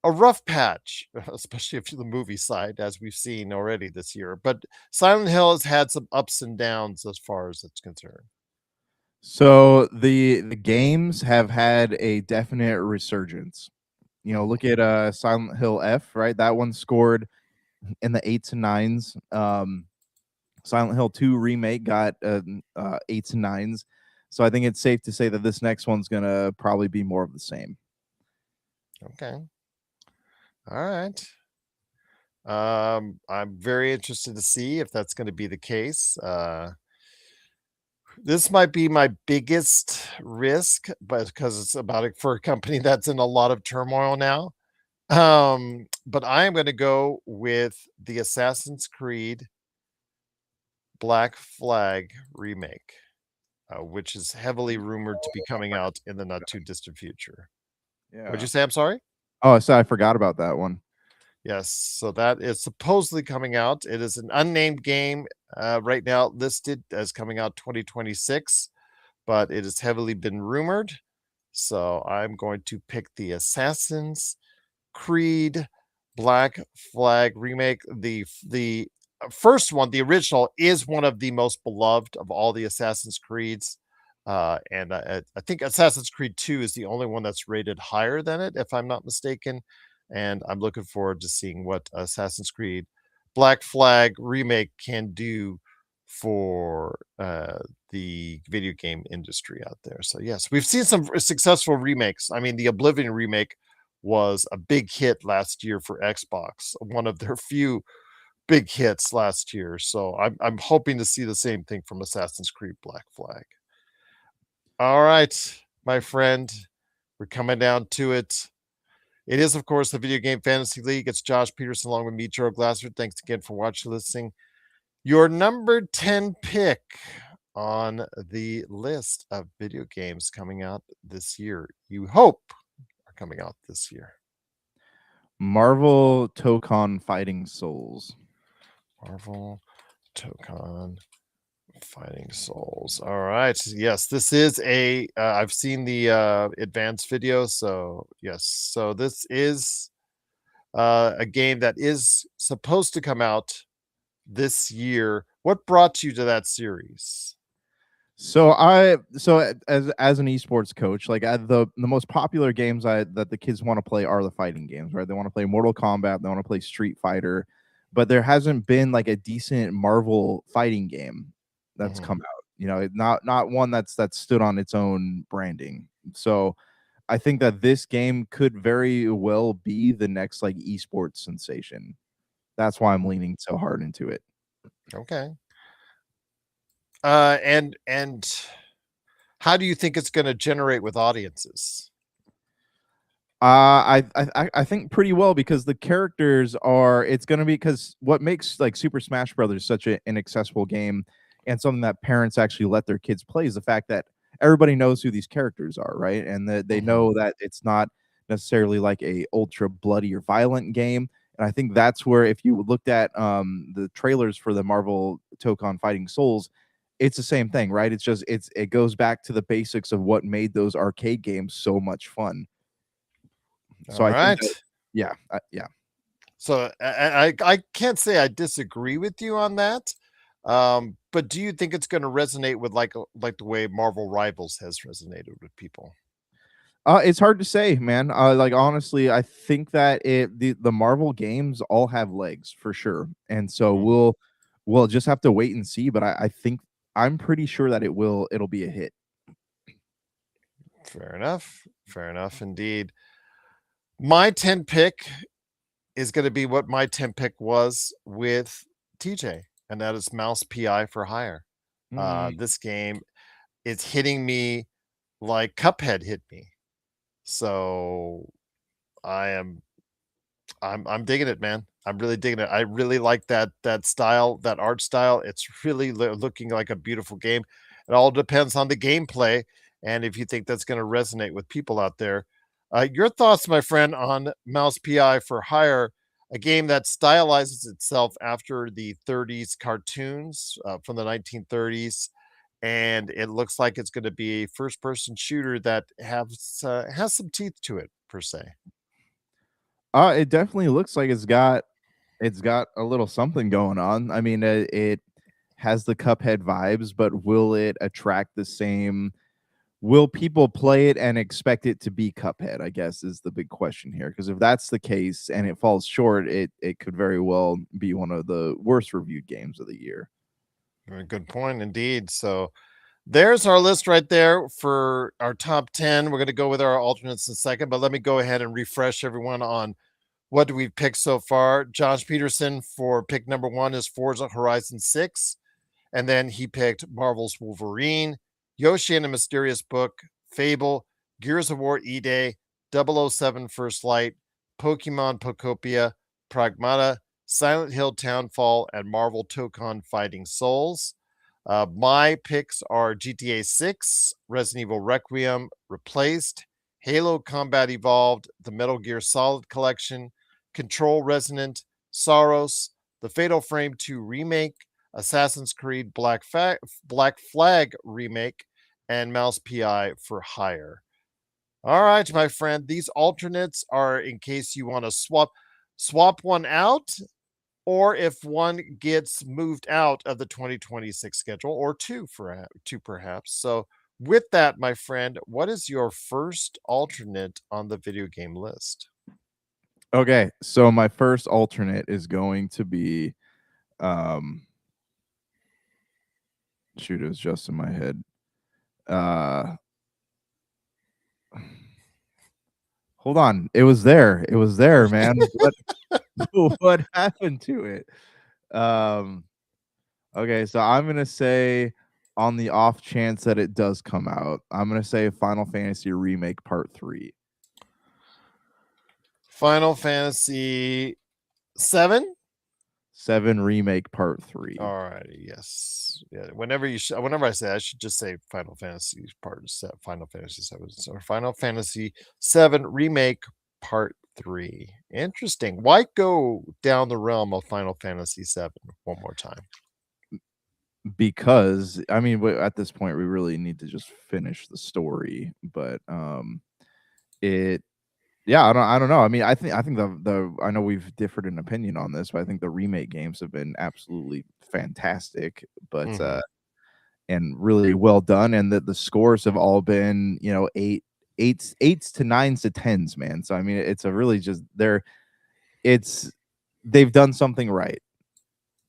a rough patch, especially if the movie side, as we've seen already this year. But Silent Hill has had some ups and downs as far as it's concerned. So the games have had a definite resurgence. You know, look at Silent Hill F, right? That one scored in the 8s and 9s. Silent Hill 2 remake got 8s and 9s. So I think it's safe to say that this next one's gonna probably be more of the same. Okay. All right. I'm very interested to see if that's going to be the case. This might be my biggest risk, but because it's about it for a company that's in a lot of turmoil now. But I am going to go with the Assassin's Creed Black Flag remake, which is heavily rumored to be coming out in the not too distant future. What'd Yeah. you say? I'm sorry. Oh, so I forgot about that one. Yes, so that is supposedly coming out. It is an unnamed game right now listed as coming out 2026, but it has heavily been rumored. So I'm going to pick the Assassin's Creed Black Flag remake. The first one, the original, is one of the most beloved of all the Assassin's Creeds. And I think Assassin's Creed 2 is the only one that's rated higher than it, if I'm not mistaken. And I'm looking forward to seeing what Assassin's Creed Black Flag remake can do for the video game industry out there. So yes, we've seen some successful remakes. I mean, the Oblivion remake was a big hit last year for Xbox, one of their few big hits last year. So I'm hoping to see the same thing from Assassin's Creed Black Flag. All right, my friend, we're coming down to it. It is, of course, the Video Game Fantasy League. It's Josh Pederson along with me, Gerald Glassford. Thanks again for watching, listening. Your number 10 pick on the list of video games coming out this year, you hope are coming out this year. Marvel Tokon Fighting Souls. Marvel Tokon Fighting Souls. All right. Yes, this is a I've seen the advanced video, so yes. So this is a game that is supposed to come out this year. What brought you to that series? So as an esports coach, like the most popular games that the kids want to play are the fighting games, right? They want to play Mortal Kombat, they want to play Street Fighter, but there hasn't been like a decent Marvel fighting game that's come out. You know, not one that's stood on its own branding. So I think that this game could very well be the next like esports sensation. That's why I'm leaning so hard into it. Okay. And how do you think it's going to generate with audiences? I think pretty well because the characters are. It's going to be because what makes like Super Smash Brothers such an accessible game and something that parents actually let their kids play is the fact that everybody knows who these characters are, right? And that they know that it's not necessarily like a ultra bloody or violent game. And I think that's where if you looked at the trailers for the Marvel Tokon Fighting Souls, it's the same thing, right? It's just it goes back to the basics of what made those arcade games so much fun. So All I think right. that, yeah, yeah. So I can't say I disagree with you on that. But do you think it's going to resonate with like the way Marvel Rivals has resonated with people? It's hard to say, man. Like honestly, I think that the Marvel games all have legs for sure, and so we'll just have to wait and see. But I think I'm pretty sure that it'll be a hit. Fair enough. Fair enough indeed. My 10 pick is going to be what my 10 pick was with TJ, and that is Mouse PI for Hire. This game is hitting me like Cuphead hit me. So I'm digging it, man. I'm really digging it. I really like that style, that art style. It's really looking like a beautiful game. It all depends on the gameplay and if you think that's going to resonate with people out there. Your thoughts, my friend, on Mouse PI for Hire, a game that stylizes itself after the 30s cartoons from the 1930s, and it looks like it's going to be a first-person shooter that has some teeth to it, per se. It definitely looks like it's got a little something going on. I mean, it has the Cuphead vibes, but will it attract the same? Will people play it and expect it to be Cuphead? I guess is the big question here. Because if that's the case and it falls short, it could very well be one of the worst reviewed games of the year. Very good point, indeed. So there's our list right there for our top 10. We're going to go with our alternates in a second, but let me go ahead and refresh everyone on what do we pick so far. Josh Pederson for pick number 1 is Forza Horizon 6. And then he picked Marvel's Wolverine, Yoshi and the Mysterious Book, Fable, Gears of War E-Day, 007 First Light, Pokemon Pokopia, Pragmata, Silent Hill Townfall, and Marvel Tokon Fighting Souls. My picks are GTA 6, Resident Evil Requiem, Replaced, Halo Combat Evolved, the Metal Gear Solid Collection, Control Resonant, Saros, the Fatal Frame 2 Remake, Assassin's Creed Black Flag Remake, and Mouse PI for Hire. All right, my friend, these alternates are in case you want to swap one out, or if one gets moved out of the 2026 schedule, or two perhaps. So with that, my friend, what is your first alternate on the video game list? Okay, so my first alternate is going to be shoot, it was just in my head. Hold on. It was there. It was there, man. What happened to it? Okay, so I'm gonna say, on the off chance that it does come out, I'm gonna say Final Fantasy Remake Part 3. Final Fantasy 7? 7 Remake Part 3. All righty, yes. Yeah, whenever I say that, I should just say Final Fantasy Final Fantasy 7. So Final Fantasy 7 Remake Part 3. Interesting. Why go down the realm of Final Fantasy 7 one more time? Because I mean, at this point, we really need to just finish the story. But yeah, I don't know. I mean, I think I know we've differed in opinion on this, but I think the remake games have been absolutely fantastic, but and really well done, and that the scores have all been, you know, eights to 9s to 10s, man. So I mean, it's a really just they've done something right,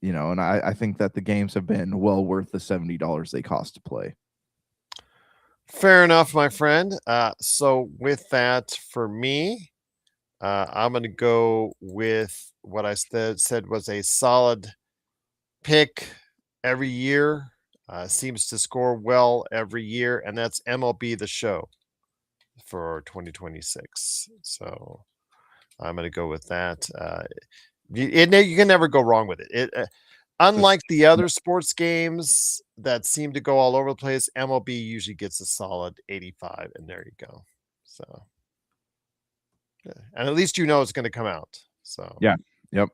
you know, and I think that the games have been well worth the $70 they cost to play. Fair enough, my friend. So with that, for me, I'm going to go with what I said was a solid pick every year. Seems to score well every year, and that's MLB The Show for 2026. So I'm going to go with that. You can never go wrong with it. Unlike the other sports games that seem to go all over the place, MLB usually gets a solid 85, and there you go. So, yeah. And at least you know it's going to come out. So, yeah, yep.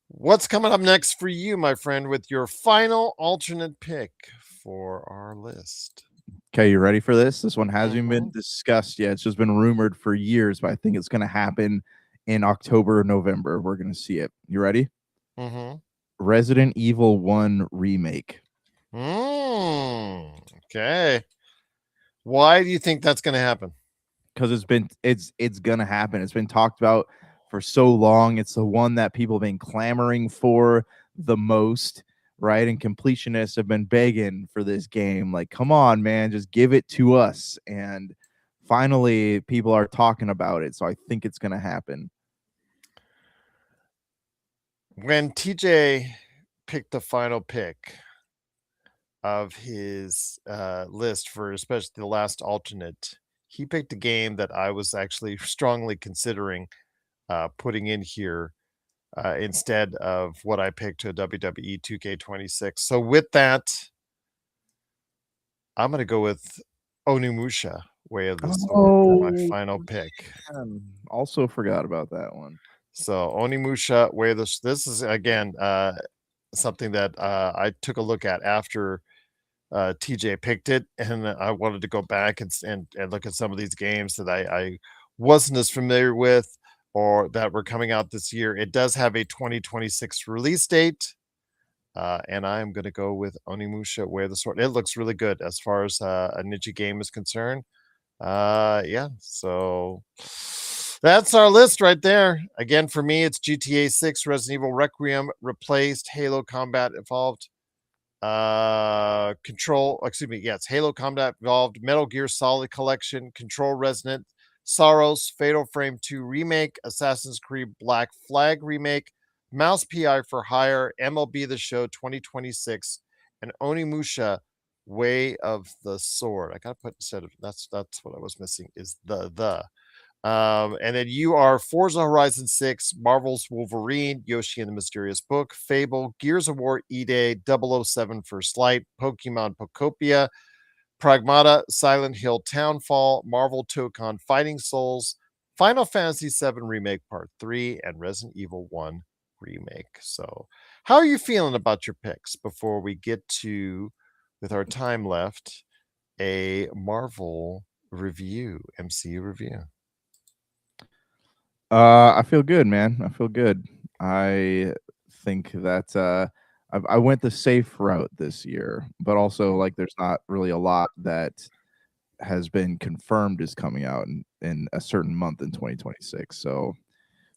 What's coming up next for you, my friend, with your final alternate pick for our list? Okay, you ready for this? This one hasn't been discussed yet. It's just been rumored for years, but I think it's going to happen in October or November. We're going to see it. You ready? Resident Evil 1 remake. Okay. Why do you think that's going to happen? Because it's going to happen. It's been talked about for so long. It's the one that people have been clamoring for the most, right? And completionists have been begging for this game. Like, come on, man, just give it to us. And finally, people are talking about it. So I think it's going to happen. When TJ picked the final pick of his list for especially the last alternate, he picked a game that I was actually strongly considering putting in here instead of what I picked to WWE 2K26. So with that, I'm going to go with Onimusha, Way of the Sword, for my final pick. Also forgot about that one. So Onimusha, Way of the... This is, again, something that I took a look at after TJ picked it, and I wanted to go back and look at some of these games that I wasn't as familiar with or that were coming out this year. It does have a 2026 release date, and I'm going to go with Onimusha, Way of the Sword. It looks really good as far as a niche game is concerned. Yeah, so that's our list right there. Again, for me, it's GTA 6, Resident Evil Requiem, Replaced, Halo Combat Evolved, it's Halo Combat Evolved, Metal Gear Solid Collection, Control Resonant, Saros, Fatal Frame 2 Remake, Assassin's Creed Black Flag Remake, Mouse PI for Hire, MLB The Show 2026, and Onimusha Way of the Sword. I gotta put instead of that's what I was missing is the. And then you are Forza Horizon 6, Marvel's Wolverine, Yoshi and the Mysterious Book, Fable, Gears of War E-Day, 007 First Light, Pokemon Pokopia, Pragmata, Silent Hill Townfall, Marvel Tokon Fighting Souls, Final Fantasy VII Remake Part 3, and Resident Evil 1 Remake. So, how are you feeling about your picks before we get to, with our time left, a Marvel review, MCU review? I feel good, man. I feel good. I think that I went the safe route this year, but also like there's not really a lot that has been confirmed is coming out in a certain month in 2026. So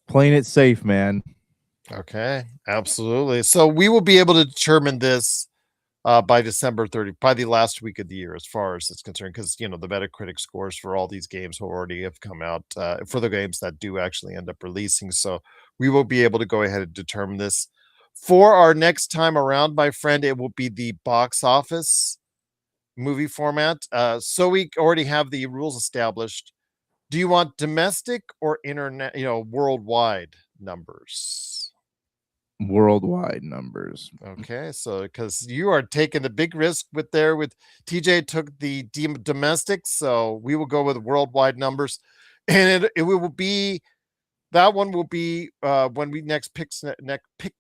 playing it safe, man. Okay, absolutely. So we will be able to determine this by December 30, by the last week of the year, as far as it's concerned, because the Metacritic scores for all these games already have come out for the games that do actually end up releasing. So we will be able to go ahead and determine this for our next time around, my friend. It will be the box office movie format. So we already have the rules established. Do you want domestic or internet, worldwide numbers? Worldwide numbers. Okay, so because you are taking the big risk with TJ took the domestic, so we will go with worldwide numbers, and it will be that one will be when we next pick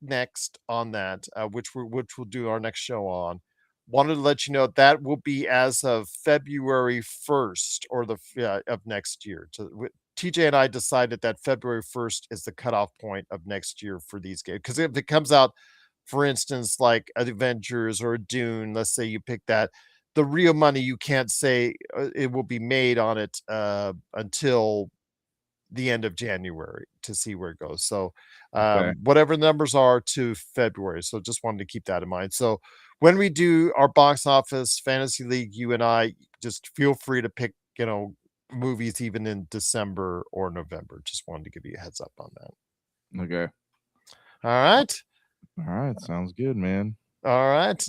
next on that, which we'll do our next show on. Wanted to let you know that will be as of February 1st or of next year. TJ and I decided that February 1st is the cutoff point of next year for these games. Because if it comes out, for instance, like Avengers or Dune, let's say you pick that, the real money you can't say it will be made on it until the end of January to see where it goes. So Okay. whatever the numbers are to February. So just wanted to keep that in mind. So when we do our box office fantasy league, you and I just feel free to pick, movies even in December or November. Just wanted to give you a heads up on that. Okay. All right. All right. Sounds good, man. All right.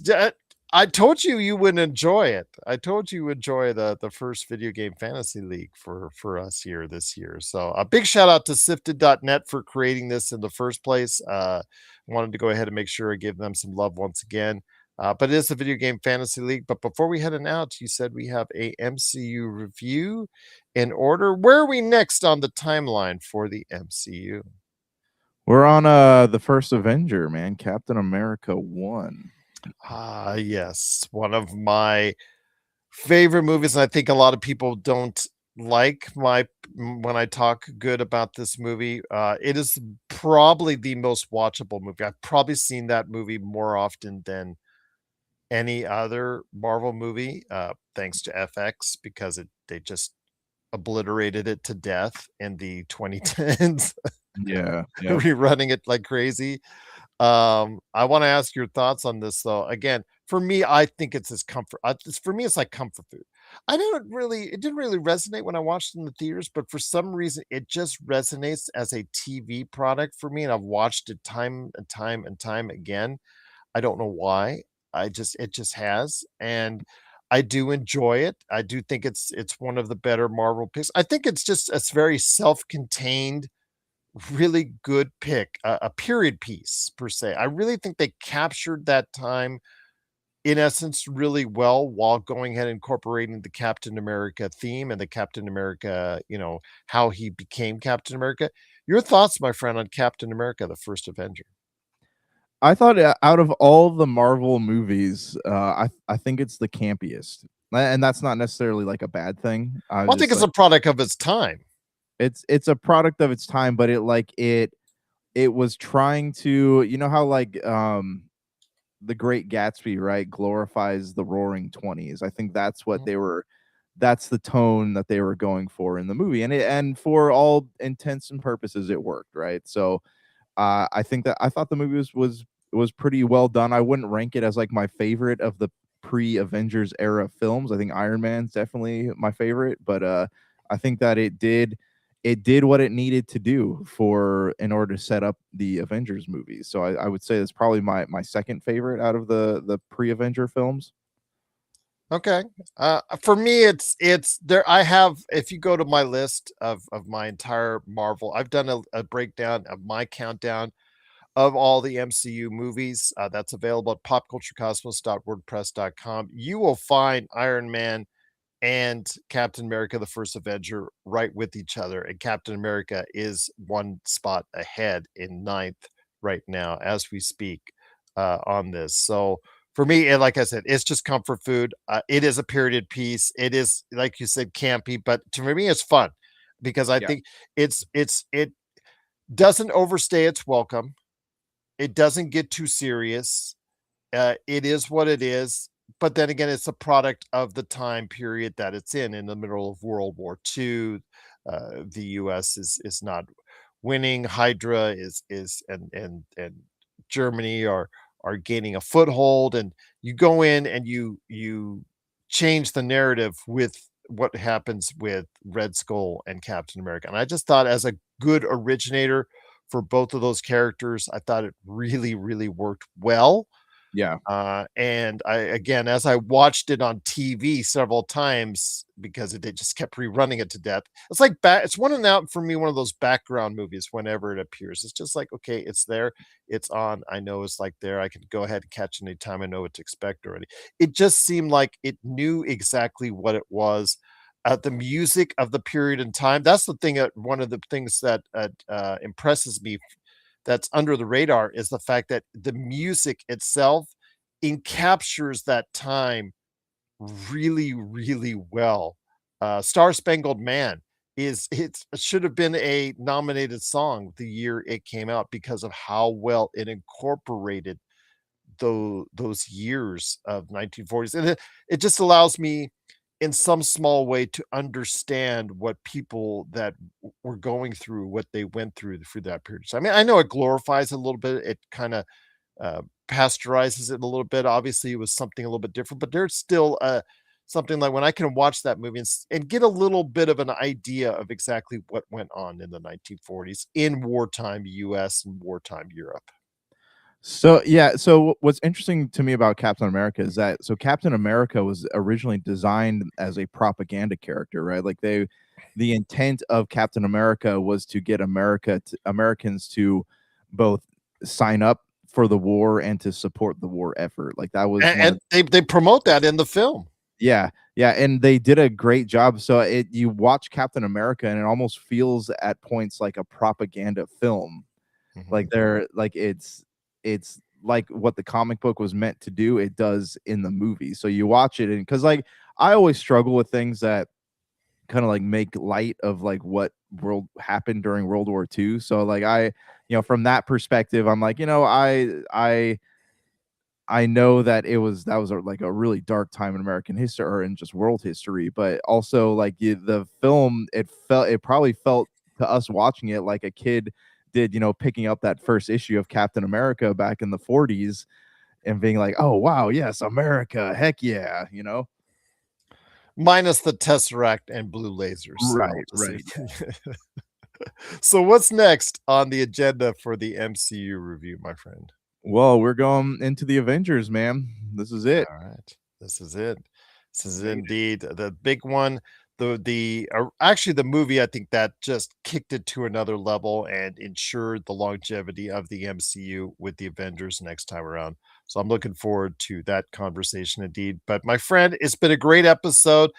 I told you would enjoy it. I told you would enjoy the first video game fantasy league for us here this year. So a big shout out to sifted.net for creating this in the first place. Wanted to go ahead and make sure I give them some love once again. But it is a video game fantasy league. But before we head out, you said we have a MCU review in order. Where are we next on the timeline for the MCU? We're on the first Avenger, man. Captain America 1. Yes, one of my favorite movies, and I think a lot of people don't like when I talk good about this movie. It is probably the most watchable movie. I've probably seen that movie more often than any other Marvel movie, thanks to FX, because they just obliterated it to death in the 2010s, Yeah. rerunning it like crazy. I want to ask your thoughts on this though. Again, for me, I think it's his comfort. For me, it's like comfort food. It didn't really resonate when I watched it in the theaters, but for some reason, it just resonates as a TV product for me, and I've watched it time and time and time again. I don't know why. It just has, and I do enjoy it. I do think it's one of the better Marvel picks. I think it's very self-contained, really good pick, a period piece per se. I really think they captured that time in essence really well while going ahead and incorporating the Captain America theme and the Captain America, how he became Captain America. Your thoughts, my friend, on Captain America, the first Avenger? I thought out of all the Marvel movies, I think it's the campiest, and that's not necessarily like a bad thing. I think it's a product of its time. It's a product of its time, but it was trying to, how the Great Gatsby, right, glorifies the Roaring 20s. I think that's what that's the tone that they were going for in the movie, and for all intents and purposes, it worked, right? So I think that I thought the movie was pretty well done. I wouldn't rank it as like my favorite of the pre-Avengers era films. I think Iron Man's definitely my favorite, but I think that it did it did what it needed to do in order to set up the Avengers movies. So I would say that's probably my second favorite out of the pre-Avenger films. Okay. For me, it's there. I have, if you go to my list of my entire Marvel, I've done a breakdown of my countdown of all the MCU movies. That's available at popculturecosmos.wordpress.com. You will find Iron Man and Captain America, the First Avenger, right with each other. And Captain America is one spot ahead in ninth right now as we speak on this. So for me, and like I said, it's just comfort food. It is a period piece. It is, like you said, campy, but to me, it's fun because I Yeah. think it doesn't overstay its welcome. It doesn't get too serious. It is what it is. But then again, it's a product of the time period that it's in the middle of World War II. The U.S. is not winning. Hydra is and Germany are gaining a foothold, and you go in and you change the narrative with what happens with Red Skull and Captain America. And I just thought, as a good originator for both of those characters, I thought it really, really worked well. Yeah. And I, again, as I watched it on TV several times because they just kept rerunning it to death. It's like it's one and out for me, one of those background movies whenever it appears. It's just like, okay, it's there, it's on. I know it's like there. I can go ahead and catch it anytime. I know what to expect already. It just seemed like it knew exactly what it was. The music of the period in time. That's the thing. One of the things that impresses me that's under the radar is the fact that the music itself encaptures that time really, really well. Star Spangled Man it should have been a nominated song the year it came out because of how well it incorporated those years of 1940s. And it just allows me in some small way to understand what people that were going through what they went through that period. So I mean, I know it glorifies it a little bit. It kind of pasteurizes it a little bit. Obviously, it was something a little bit different, but there's still something like when I can watch that movie and get a little bit of an idea of exactly what went on in the 1940s in wartime US and wartime Europe. So yeah, so what's interesting to me about Captain America is that Captain America was originally designed as a propaganda character, right? Like the intent of Captain America was to get Americans to both sign up for the war and to support the war effort. Like that was one And of they promote that in the film. yeah, yeah, and they did a great job. So you watch Captain America and it almost feels at points like a propaganda film. Like Mhm. they're like it's like what the comic book was meant to do, it does in the movie. So you watch it and because like I always struggle with things that kind of like make light of like what world happened during World War II. So like from that perspective, I'm like, I know that that was like a really dark time in American history or in just world history, but also like the film, it probably felt to us watching it like a kid did, picking up that first issue of Captain America back in the 40s and being like, oh wow, yes, America, heck yeah. Minus the Tesseract and blue lasers. So Right, just right. so what's next on the agenda for the MCU review, my friend? Well, we're going into the Avengers, man. This is it. All right. This is it. This is Made it. indeed the big one. Actually the movie, I think that just kicked it to another level and ensured the longevity of the MCU with the Avengers next time around. So I'm looking forward to that conversation indeed. But my friend, it's been a great episode.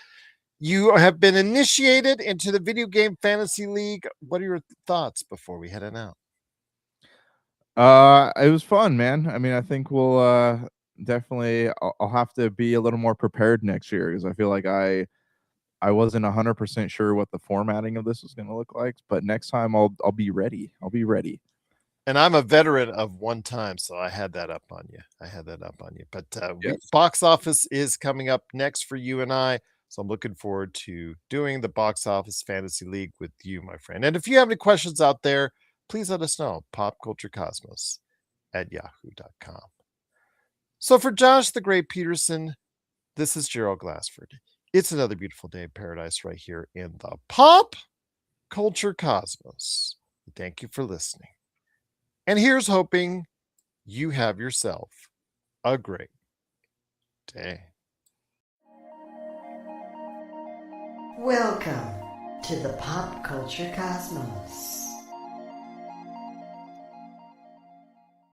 You have been initiated into the Video Game Fantasy League. What are your thoughts before we head on out? It was fun, man. I mean, I think we'll definitely I'll have to be a little more prepared next year because I feel like I wasn't 100% sure what the formatting of this was going to look like, but next time I'll be ready. I'll be ready. And I'm a veteran of one time, so I had that up on you. I had that up on you. But Yes. box office is coming up next for you and I. So I'm looking forward to doing the box office fantasy league with you, my friend. And if you have any questions out there, please let us know. Popculturecosmos at yahoo.com. So for Josh the Great Pederson, this is Gerald Glassford. It's another beautiful day in paradise right here in the Pop culture cosmos. Thank you for listening. And here's hoping you have yourself a great day. Welcome to the Pop Culture Cosmos.